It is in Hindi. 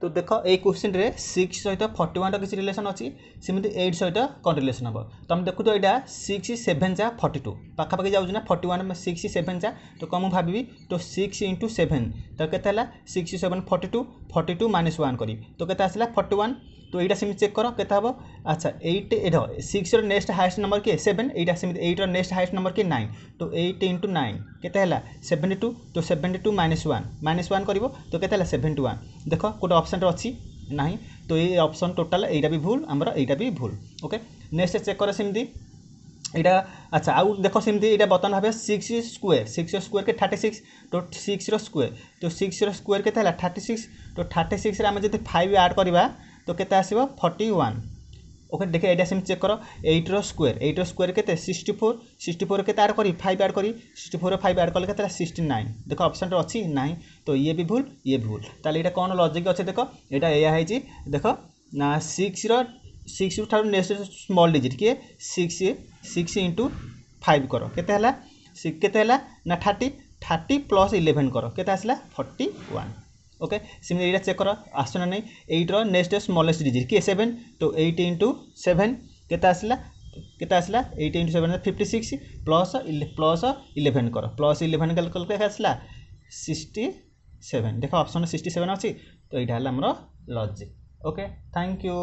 तो देख ये क्वेश्चन रे 6 सहित 41 किसी रिलेशन अच्छी सेमती 8 सहित कौन रिलेशन हम तो आम देखु तो यहाँ 6 7 जा 42 पाखापाखि जाऊँ ना 41 में 6 7 जा तो कौन मुझे भावी तो 6 इंटू 7 तो के 6 7 42 42 माइनस 1 करी तो के 41 तो यहाँ सेम चेक कर के हम अच्छा 8 6 नेक्स्ट हाएस्ट नंबर किए 7 यहाँ सेम 8 नेक्स्ट हाएस्ट नंबर किए 9 तो 8 इंटू 9 के 72 तो 72 माइनस 1 कर तो के 71 देख गोटे ऑप्शन अच्छी ना तो ये ऑप्शन टोटाल यहाँ भी भूल आमर यहाँ भी भूल ओके नेक्स्ट चेक कर सेमती यहाँ अच्छा आउ देख सेमती यहाँ बर्तमान भाव 6 स्क्वायर के 36 तो 6 स्क्वायर तो 6 स्क्वायर के 36 तो 36 आम जो 5 ऐड करवा तो के 41 ओके देखिए यहाँ सेम चेक कर 8 स्क्वायर के 64 के ऐड करी 5 ऐड करी 64 5 ऐड कले के 69 देख ऑप्शन अच्छी ना तो ये भी भूल ताले यहाँ कौन लॉजिक अच्छे देख यहाँ यह देख ना 6 ठार नेक्स्ट स्मॉल डिजिट किए 6 इंटू 5 कर के ना 30 प्लस 11 कर के 41 ओके सेम यहाँ चेक कर आसना नहीं 8 नेक्स्ट स्मॉलेस्ट डिजिट किए 7 तो 8 इंटू 7 के 8 इंटू 7 56 प्लस 11 कर प्लस 11 कल 67 देख ऑप्शन 67 अच्छी तो यहाँ आमर लॉजिक ओके थैंक यू।